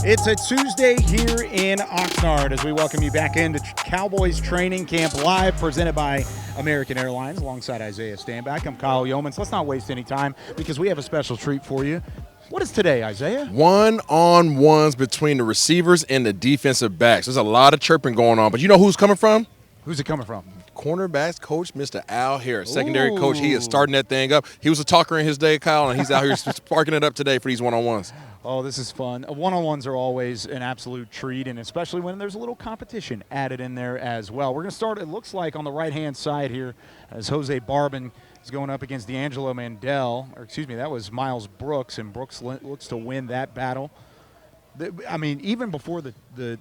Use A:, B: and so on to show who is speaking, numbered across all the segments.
A: It's a Tuesday here in Oxnard as we welcome you back into Cowboys Training Camp Live, presented by American Airlines, alongside Isaiah Stanback. I'm Kyle Youmans. Let's not waste any time because we have a special treat for you. What is today, Isaiah?
B: One-on-ones between the receivers and the defensive backs. There's a lot of chirping going on, but you know who's coming from?
A: Who's it coming from?
B: Cornerbacks coach, Mr. Al Harris, secondary coach. He is starting that thing up. He was a talker in his day, Kyle, and he's out here sparking it up today for these one-on-ones.
A: Oh, this is fun. One-on-ones are always an absolute treat, and especially when there's a little competition added in there as well. We're going to start, it looks like, on the right-hand side here as Jose Barbin is going up against D'Angelo Mandel. Or, excuse me, that was Miles Brooks, and Brooks looks to win that battle. I mean, even before the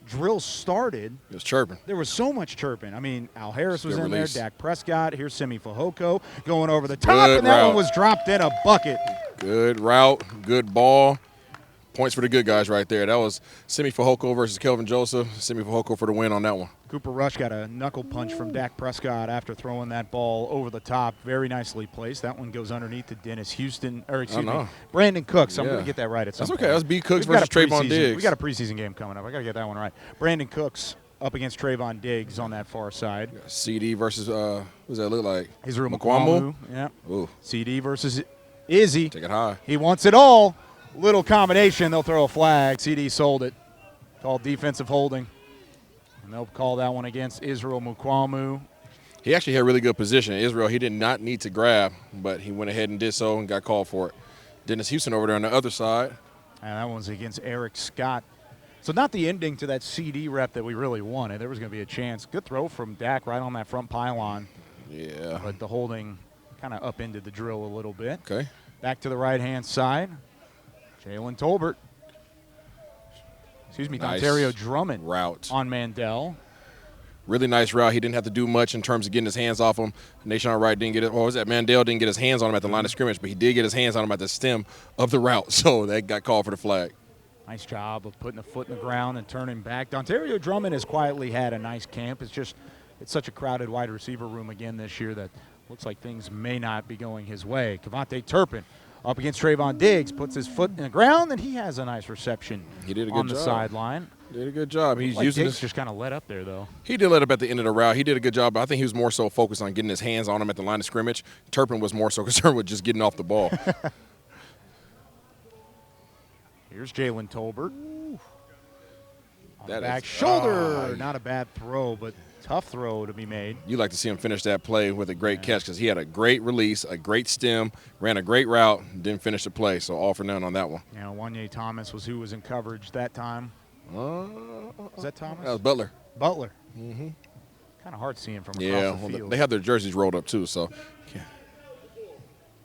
A: drill started,
B: it was chirping.
A: There was so much chirping. I mean, Al Harris was in
B: release.
A: there, Dak Prescott, here's Simi Fehoko going over the top, and that one was dropped in a bucket.
B: Good route, good ball. Points for the good guys right there. That was Simi Fehoko versus Kelvin Joseph. Simi Fehoko for the win on that one.
A: Cooper Rush got a knuckle punch from Dak Prescott after throwing that ball over the top. Very nicely placed. That one goes underneath to Dennis Houston, or excuse me, Brandon Cooks. I'm going to get that right at some point.
B: That's okay. That's B. Cooks versus Trayvon Diggs.
A: We got a preseason game coming up. I got to get that one right. Brandon Cooks up against Trayvon Diggs on that far side.
B: CD versus, what does that look like?
A: Israel Mukuamu. Yeah.
B: Ooh.
A: CD versus Izzy.
B: Take it high.
A: He wants it all. Little combination. They'll throw a flag. CD sold it. Called defensive holding. And they'll call that one against Israel Mukuamu.
B: He actually had really good position. Israel, he did not need to grab, but he went ahead and did so and got called for it. Dennis Houston over there on the other side.
A: And that one's against Eric Scott. So not the ending to that CD rep that we really wanted. There was going to be a chance. Good throw from Dak right on that front pylon.
B: Yeah.
A: But the holding kind of upended the drill a little bit.
B: Okay.
A: Back to the right-hand side. Jalen Tolbert. Excuse me,
B: nice
A: Ontario Drummond
B: route
A: on Mandel.
B: Really nice route. He didn't have to do much in terms of getting his hands off him. Nashon Wright didn't get it. What was that? Mandel didn't get his hands on him at the line of scrimmage, but he did get his hands on him at the stem of the route. So that got called for the flag.
A: Nice job of putting a foot in the ground and turning back. Ontario Drummond has quietly had a nice camp. It's such a crowded wide receiver room again this year that looks like things may not be going his way. Kavontae Turpin up against Trayvon Diggs, puts his foot in the ground, and he has a nice reception.
B: He did a good
A: on the
B: job.
A: Sideline.
B: Did a good job. He's
A: like
B: using
A: Diggs
B: this.
A: Just kind of let up there, though.
B: He did let up at the end of the route. He did a good job, but I think he was more so focused on getting his hands on him at the line of scrimmage. Turpin was more so concerned with just getting off the ball.
A: Here's Jalen Tolbert.
B: That
A: back shoulder. Not a bad throw, but tough throw to be made.
B: You like to see him finish that play with a great catch because he had a great release, a great stem, ran a great route, didn't finish the play. So all for none on that one.
A: Yeah, Wanye Thomas was who was in coverage that time. Was that Thomas?
B: That was Butler.
A: Butler. Mm-hmm. Kind of hard seeing from across the field.
B: They have their jerseys rolled up too. So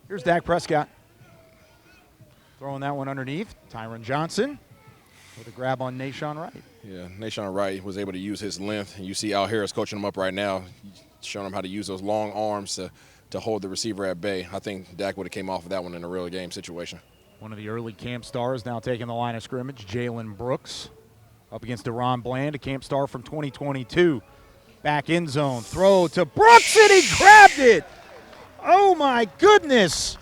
A: here's Dak Prescott. Throwing that one underneath. Tyron Johnson with a grab on Nashon Wright.
B: Yeah, Nashon Wright was able to use his length. And you see Al Harris coaching him up right now, showing him how to use those long arms to hold the receiver at bay. I think Dak would have came off of that one in a real game situation.
A: One of the early camp stars now taking the line of scrimmage, Jalen Brooks, up against Deron Bland, a camp star from 2022. Back end zone, throw to Brooks, and he grabbed it. Oh, my goodness.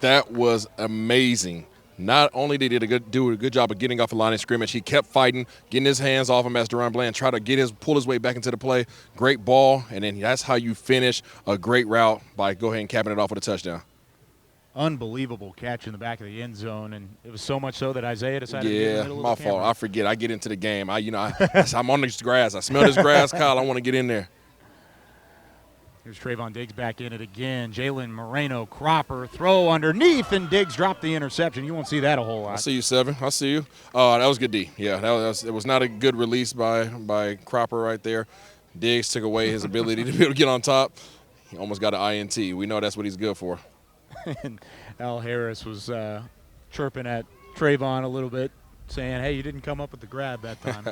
B: That was amazing. Not only did he do a good job of getting off the line of scrimmage, he kept fighting, getting his hands off him as Deron Bland tried to pull his way back into the play. Great ball, and then that's how you finish a great route by go ahead and capping it off with a touchdown.
A: Unbelievable catch in the back of the end zone, and it was so much so that Isaiah decided to get in the middle
B: my
A: of the camera.
B: fault. I forget. I get into the game. I'm on this grass. I smell this grass, Kyle. I want to get in there.
A: Here's Trayvon Diggs back in it again. Jalen Moreno Cropper throw underneath, and Diggs dropped the interception. You won't see that a whole lot.
B: I see you, Seven. I see you. That was good D. Yeah, it was not a good release by Cropper right there. Diggs took away his ability to be able to get on top. He almost got an INT. We know that's what he's good for.
A: And Al Harris was chirping at Trayvon a little bit, saying, hey, you didn't come up with the grab that time.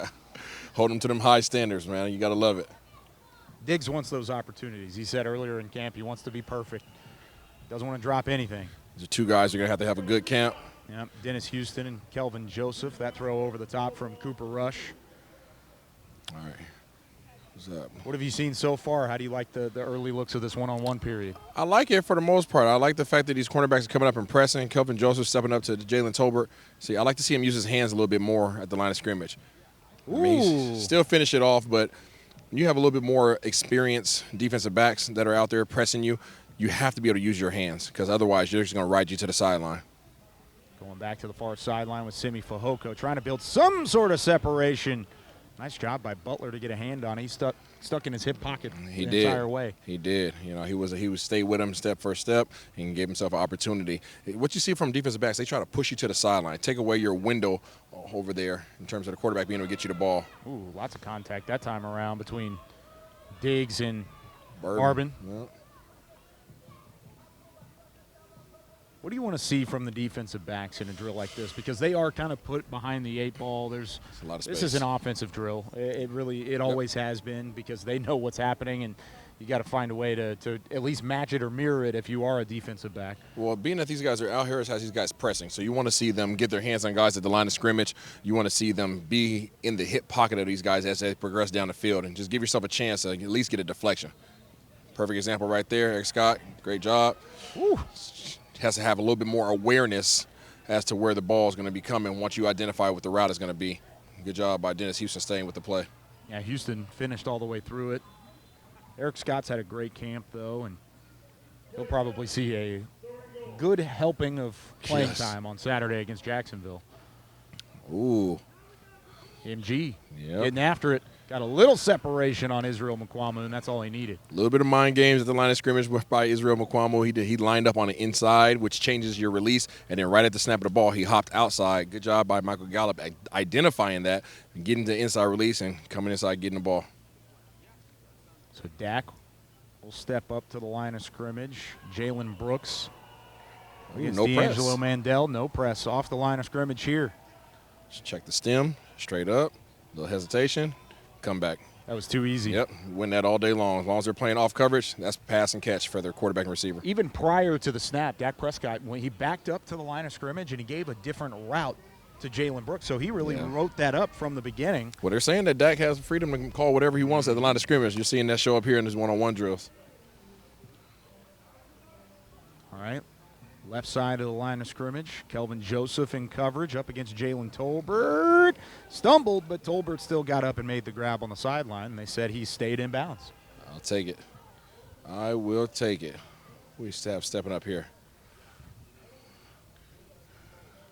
B: Hold him to them high standards, man. You got to love it.
A: Diggs wants those opportunities. He said earlier in camp he wants to be perfect. Doesn't want to drop anything.
B: These are two guys who are going to have a good camp.
A: Yep, Dennis Houston and Kelvin Joseph. That throw over the top from Cooper Rush.
B: All right. What's up?
A: What have you seen so far? How do you like the early looks of this one-on-one period?
B: I like it for the most part. I like the fact that these cornerbacks are coming up and pressing. Kelvin Joseph stepping up to Jalen Tolbert. See, I like to see him use his hands a little bit more at the line of scrimmage. I mean, he's still finish it off, but when you have a little bit more experienced defensive backs that are out there pressing you, you have to be able to use your hands because otherwise you're just going to ride you to the sideline.
A: Going back to the far sideline with Simi Fehoko, trying to build some sort of separation. Nice job by Butler to get a hand on it. He stuck in his hip pocket the entire way.
B: He did. You know, he was stayed with him step for step and gave himself an opportunity. What you see from defensive backs, they try to push you to the sideline, take away your window over there in terms of the quarterback being able to get you the ball.
A: Ooh, lots of contact that time around between Diggs and
B: Barbin.
A: Yep. What do you want to see from the defensive backs in a drill like this? Because they are kind of put behind the 8 ball. There's
B: a lot of space.
A: This is an offensive drill. It always has been because they know what's happening, and you got to find a way to at least match it or mirror it if you are a defensive back.
B: Well, being that these guys are Al Harris has these guys pressing, so you want to see them get their hands on guys at the line of scrimmage. You want to see them be in the hip pocket of these guys as they progress down the field, and just give yourself a chance to at least get a deflection. Perfect example right there, Eric Scott. Great job.
A: Woo.
B: Has to have a little bit more awareness as to where the ball is going to be coming once you identify what the route is going to be. Good job by Dennis Houston staying with the play.
A: Yeah, Houston finished all the way through it. Eric Scott's had a great camp, though, and he'll probably see a good helping of playing time on Saturday against Jacksonville.
B: Ooh.
A: MG getting after it. Got a little separation on Israel Mukuamu, and that's all he needed.
B: A little bit of mind games at the line of scrimmage by Israel Mukuamu. He lined up on the inside, which changes your release, and then right at the snap of the ball, he hopped outside. Good job by Michael Gallup identifying that, and getting the inside release and coming inside, getting the ball.
A: So Dak will step up to the line of scrimmage. Jalen Brooks against D'Angelo Mandel. No press off the line of scrimmage here.
B: Just check the stem, straight up, little hesitation. Come back.
A: That was too easy.
B: Yep, win that all day long. As long as they're playing off coverage, that's pass and catch for their quarterback and receiver.
A: Even prior to the snap, Dak Prescott, when he backed up to the line of scrimmage and he gave a different route to Jalen Brooks, so he really wrote that up from the beginning.
B: Well, they're saying that Dak has freedom to call whatever he wants at the line of scrimmage. You're seeing that show up here in his one-on-one drills.
A: All right. Left side of the line of scrimmage, Kelvin Joseph in coverage up against Jalen Tolbert. Stumbled, but Tolbert still got up and made the grab on the sideline, and they said he stayed in bounds.
B: I'll take it. I will take it. We have stepping up here.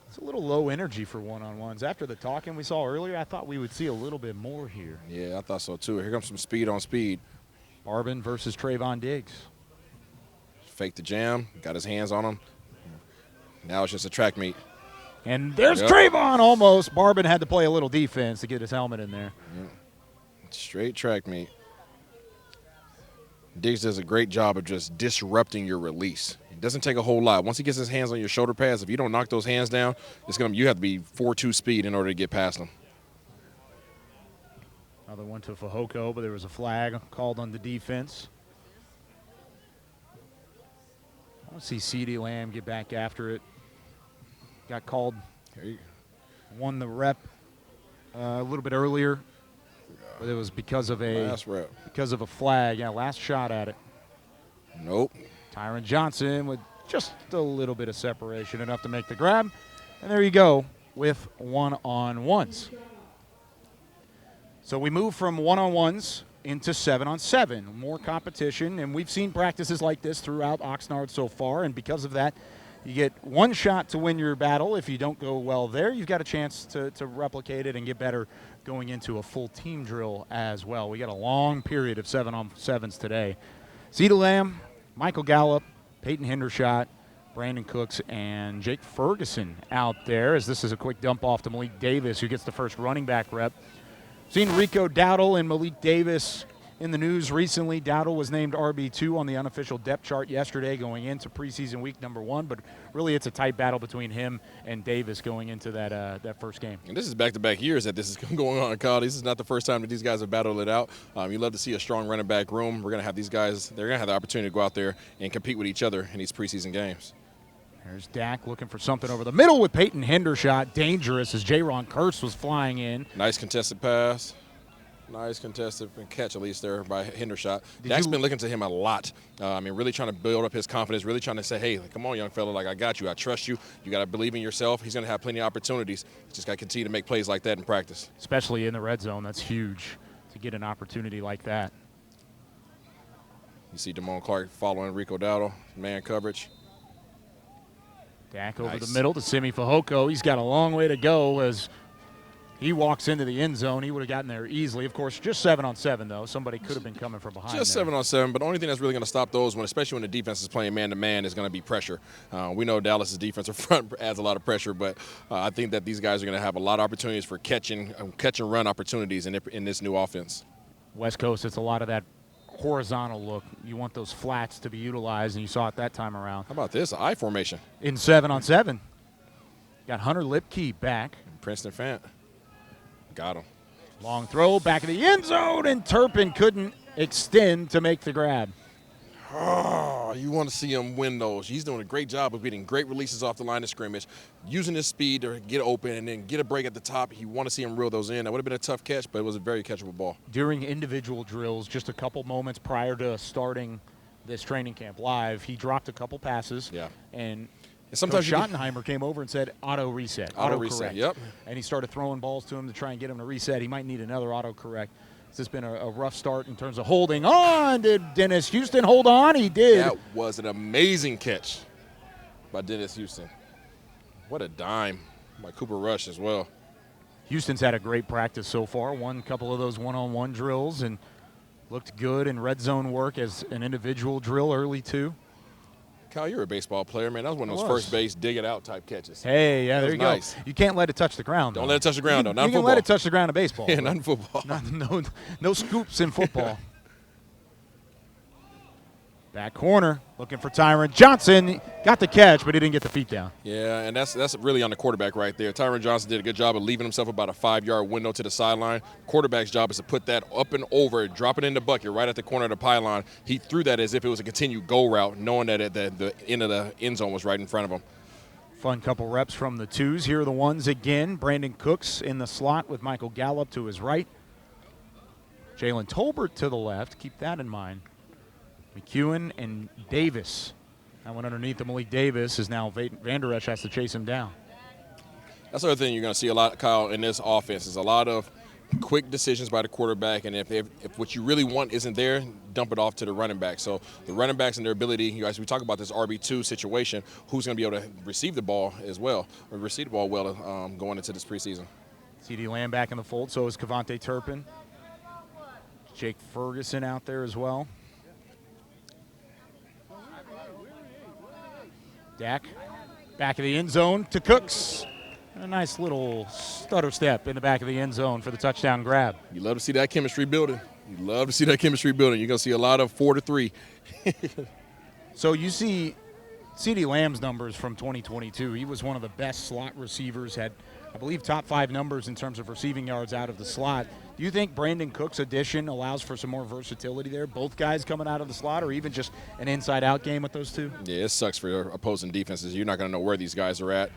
A: It's a little low energy for one-on-ones. After the talking we saw earlier, I thought we would see a little bit more here.
B: Yeah, I thought so too. Here comes some speed on speed.
A: Barbin versus Trayvon Diggs.
B: Faked the jam, got his hands on him. Now it's just a track meet.
A: And there's Trayvon almost. Barbin had to play a little defense to get his helmet in there.
B: Yep. Straight track meet. Diggs does a great job of just disrupting your release. It doesn't take a whole lot. Once he gets his hands on your shoulder pads, if you don't knock those hands down, you have to be 4.2 speed in order to get past them.
A: Another one to Fehoko, but there was a flag called on the defense. I want to see CeeDee Lamb get back after it. Got called, won the rep a little bit earlier, but it was because of a flag. Yeah, last shot at it.
B: Nope.
A: Tyron Johnson with just a little bit of separation, enough to make the grab. And there you go with one-on-ones. So we move from one-on-ones into 7-on-7. More competition, and we've seen practices like this throughout Oxnard so far, and because of that, you get one shot to win your battle. If you don't go well there, you've got a chance to replicate it and get better going into a full team drill as well. We got a long period of 7-on-7s today. CeeDee Lamb, Michael Gallup, Peyton Hendershot, Brandon Cooks, and Jake Ferguson out there, as this is a quick dump off to Malik Davis, who gets the first running back rep. Seen Rico Dowdle and Malik Davis in the news recently. Dowdle was named RB2 on the unofficial depth chart yesterday going into preseason week number 1, but really it's a tight battle between him and Davis going into that first game.
B: And this is back-to-back years that this is going on, Kyle. This is not the first time that these guys have battled it out. You love to see a strong running back room. We're going to have these guys, they're going to have the opportunity to go out there and compete with each other in these preseason games.
A: There's Dak looking for something over the middle with Peyton Hendershot. Dangerous as Jaron Kearse was flying in.
B: Nice contested pass. Nice contested catch, at least there by Hendershot. Dak's been looking to him a lot. Really trying to build up his confidence, really trying to say, hey, come on, young fella, like, I got you. I trust you. You got to believe in yourself. He's going to have plenty of opportunities. Just got to continue to make plays like that in practice.
A: Especially in the red zone. That's huge to get an opportunity like that.
B: You see Damone Clark following Rico Dowdle, man coverage.
A: Dak over the middle to Simi Fehoko. He's got a long way to go as he walks into the end zone. He would have gotten there easily. Of course, just 7-on-7, though. Somebody could have been coming from behind.
B: Just 7-on-7, but the only thing that's really going to stop those, especially when the defense is playing man-to-man, is going to be pressure. We know Dallas's defensive front adds a lot of pressure, but I think that these guys are going to have a lot of opportunities for catch-and-run opportunities in this new offense.
A: West Coast, it's a lot of that horizontal look. You want those flats to be utilized, and you saw it that time around.
B: How about this? I formation.
A: In 7-on-7. Got Hunter Lipke back.
B: And Princeton Fant. Got him.
A: Long throw, back of the end zone, and Turpin couldn't extend to make the grab.
B: Oh, you want to see him win those. He's doing a great job of getting great releases off the line of scrimmage, using his speed to get open and then get a break at the top. You want to see him reel those in. That would have been a tough catch, but it was a very catchable ball.
A: During individual drills, just a couple moments prior to starting this training camp live, he dropped a couple passes.
B: Yeah.
A: And
B: sometimes
A: Schottenheimer came over and said, auto reset.
B: Auto reset, yep.
A: And he started throwing balls to him to try and get him to reset. He might need another auto correct. It's just been a rough start in terms of holding on. Did Dennis Houston hold on? He did.
B: That was an amazing catch by Dennis Houston. What a dime by Cooper Rush as well.
A: Houston's had a great practice so far. Won a couple of those one-on-one drills and looked good in red zone work as an individual drill early too.
B: Kyle, you're a baseball player, man. That was one of those first base, dig it out type catches.
A: Hey, yeah, there you go. You can't let it touch the ground.
B: Don't let it touch the ground, though. Not in
A: football. You can let it touch the ground in baseball.
B: Yeah, not in football.
A: No scoops in football. Back corner, looking for Tyron Johnson. Got the catch, but he didn't get the feet down.
B: Yeah, and that's really on the quarterback right there. Tyron Johnson did a good job of leaving himself about a 5-yard window to the sideline. Quarterback's job is to put that up and over, drop it in the bucket right at the corner of the pylon. He threw that as if it was a continued go route, knowing that at the end of the end zone was right in front of him.
A: Fun couple reps from the twos. Here are the ones again. Brandon Cooks in the slot with Michael Gallup to his right. Jalen Tolbert to the left. Keep that in mind. McEwen and Davis. That one underneath the Malik Davis is now Van Der Esch has to chase him down.
B: That's the other thing you're going to see a lot, Kyle, in this offense is a lot of quick decisions by the quarterback, and if what you really want isn't there, dump it off to the running back. So the running backs and their ability, as we talk about this RB2 situation, who's going to be able to receive the ball as well, or receive the ball well going into this preseason.
A: CeeDee Lamb back in the fold, so is Kevontae Turpin. Jake Ferguson out there as well. Dak, back of the end zone to Cooks. A nice little stutter step in the back of the end zone for the touchdown grab.
B: You love to see that chemistry building. You love to see that chemistry building. You're going to see a lot of 4-3.
A: So you see CeeDee Lamb's numbers from 2022. He was one of the best slot receivers, had, I believe, top 5 numbers in terms of receiving yards out of the slot. Do you think Brandon Cook's addition allows for some more versatility there? Both guys coming out of the slot, or even just an inside-out game with those two?
B: Yeah, it sucks for your opposing defenses. You're not going to know where these guys are at.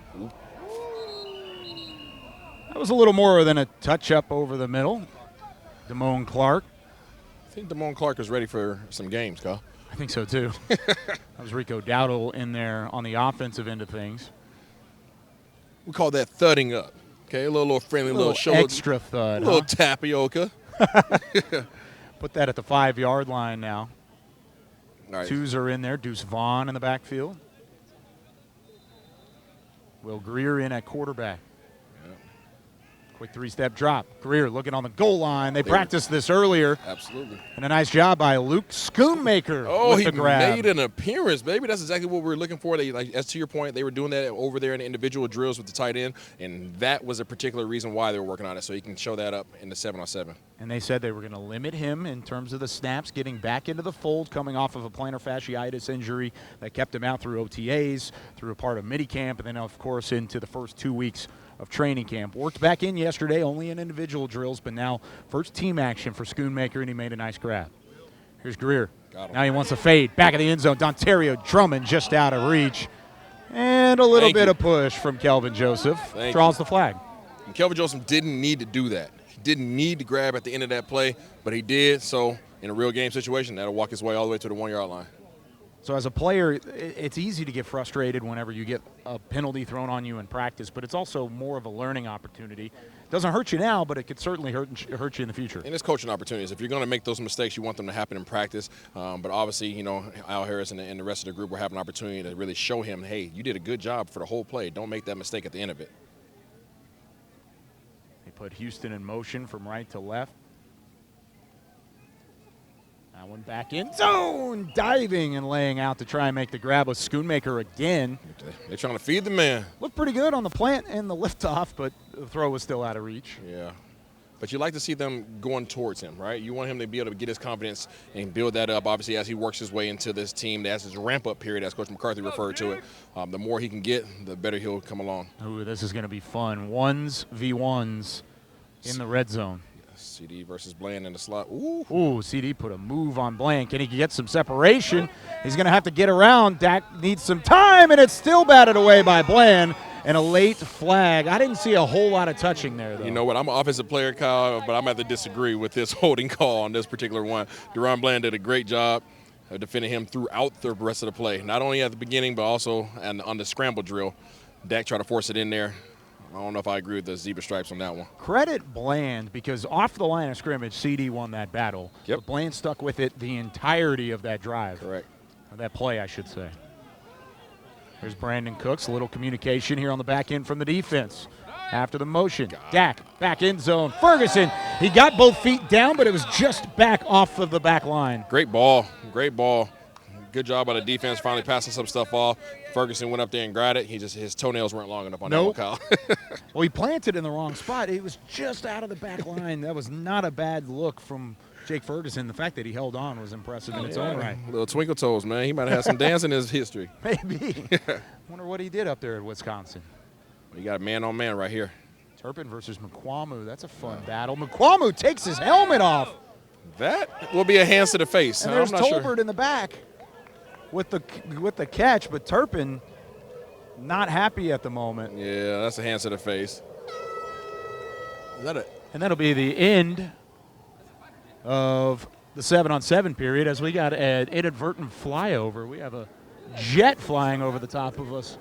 A: That was a little more than a touch-up over the middle. Damone Clark.
B: I think Damone Clark is ready for some games, Kyle.
A: I think so, too. That was Rico Dowdle in there on the offensive end of things.
B: We call that thudding up. Okay, a little friendly, little shoulder.
A: Extra thud.
B: A little tapioca.
A: Put that at the 5-yard line now.
B: All right.
A: Twos are in there. Deuce Vaughn in the backfield. Will Greer in at quarterback. Quick 3-step drop. Greer looking on the goal line. They practiced this earlier.
B: Absolutely.
A: And a nice job by Luke Schoonmaker.
B: Oh,
A: with the grab.
B: Made an appearance, baby. That's exactly what we were looking for. They, like, as to your point, they were doing that over there in the individual drills with the tight end, and that was a particular reason why they were working on it, so he can show that up in the 7-on-7.
A: And they said they were going to limit him in terms of the snaps, getting back into the fold, coming off of a plantar fasciitis injury that kept him out through OTAs, through a part of minicamp, and then, of course, into the first 2 weeks of training camp. Worked back in yesterday, only in individual drills, but now first team action for Schoonmaker, and he made a nice grab. Here's Greer. Now he wants a fade. Back of the end zone. Dontario Drummond just out of reach. And a little bit of push from Kelvin Joseph. Draws the flag.
B: And Kelvin Joseph didn't need to do that. He didn't need to grab at the end of that play, but he did. So in a real game situation, that'll walk his way all the way to the 1-yard line.
A: So as a player, it's easy to get frustrated whenever you get a penalty thrown on you in practice, but it's also more of a learning opportunity. Doesn't hurt you now, but it could certainly hurt you in the future.
B: And it's coaching opportunities. If you're going to make those mistakes, you want them to happen in practice. But obviously, you know, Al Harris and the rest of the group will have an opportunity to really show him, hey, you did a good job for the whole play. Don't make that mistake at the end of it.
A: They put Houston in motion from right to left. That one back in zone, diving and laying out to try and make the grab with Schoonmaker again.
B: They're trying to feed the man.
A: Looked pretty good on the plant and the liftoff, but the throw was still out of reach.
B: Yeah. But you like to see them going towards him, right? You want him to be able to get his confidence and build that up, obviously, as he works his way into this team. That's his ramp-up period, as Coach McCarthy referred to it. The more he can get, the better he'll come along.
A: Ooh, this is going to be fun. 1v1s in the red zone.
B: CD versus Bland in the slot.
A: Ooh, CD put a move on Bland. Can he get some separation? He's going to have to get around. Dak needs some time, and it's still batted away by Bland. And a late flag. I didn't see a whole lot of touching there, though.
B: You know what? I'm an offensive player, Kyle, but I'm going to have to disagree with this holding call on this particular one. Deron Bland did a great job of defending him throughout the rest of the play. Not only at the beginning, but also on the scramble drill. Dak tried to force it in there. I don't know if I agree with the zebra stripes on that one.
A: Credit Bland, because off the line of scrimmage, CD won that battle.
B: Yep.
A: But Bland stuck with it the entirety of that drive.
B: Correct.
A: Or that play, I should say. There's Brandon Cooks. A little communication here on the back end from the defense. After the motion, Dak, back end zone. Ferguson, he got both feet down, but it was just back off of the back line.
B: Great ball. Great ball. Good job by the defense finally passing some stuff off. Ferguson went up there and grabbed it. His toenails weren't long enough on that one, Kyle.
A: Well, he planted in the wrong spot. It was just out of the back line. That was not a bad look from Jake Ferguson. The fact that he held on was impressive in its own right.
B: Little twinkle toes, man. He might have had some dance in his history.
A: Maybe. Wonder what he did up there at Wisconsin.
B: You got a man-on-man right here.
A: Turpin versus McQuamu. That's a fun battle. McQuamu takes his helmet off.
B: That will be a hands to the face.
A: And there's
B: I'm not
A: Tolbert in the back with the catch, but Turpin not happy at the moment.
B: Yeah, that's a hands to the face. Is that it?
A: And that'll be the end of the 7-on-7 period as we got an inadvertent flyover. We have a jet flying over the top of us.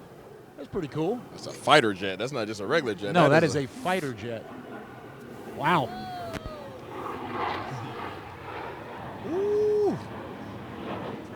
A: That's pretty cool.
B: That's a fighter jet. That's not just a regular jet.
A: No, that is a fighter jet. Wow. Ooh.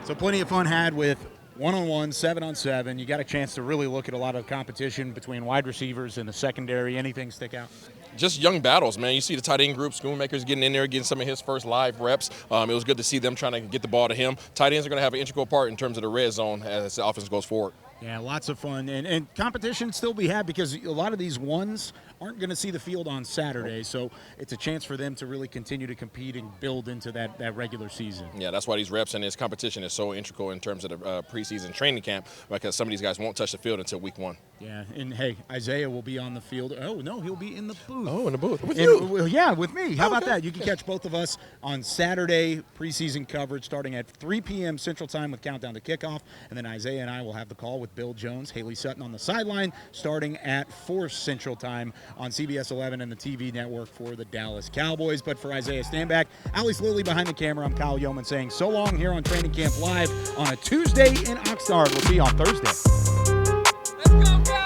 A: So plenty of fun had with 1-on-1, 7-on-7. You got a chance to really look at a lot of competition between wide receivers and the secondary. Anything stick out?
B: Just young battles, man. You see the tight end group, Schoonmaker's getting in there, getting some of his first live reps. It was good to see them trying to get the ball to him. Tight ends are going to have an integral part in terms of the red zone as the offense goes forward.
A: Yeah, lots of fun. And competition still be had because a lot of these ones aren't going to see the field on Saturday. So it's a chance for them to really continue to compete and build into that regular season.
B: Yeah, that's why these reps and this competition is so integral in terms of the preseason training camp, because some of these guys won't touch the field until week 1.
A: Yeah, and hey, Isaiah will be on the field. Oh, no, he'll be in the booth.
B: Oh, in the booth. With you?
A: Yeah, with me. How about that? You can catch both of us on Saturday preseason coverage starting at 3 p.m. Central Time with countdown to kickoff. And then Isaiah and I will have the call with Bill Jones, Haley Sutton on the sideline starting at 4 Central Time on CBS 11 and the TV network for the Dallas Cowboys. But for Isaiah Stanback, Alice Lilly behind the camera, I'm Kyle Youmans saying so long here on Training Camp Live on a Tuesday in Oxnard. We'll see you on Thursday.
C: Let's go,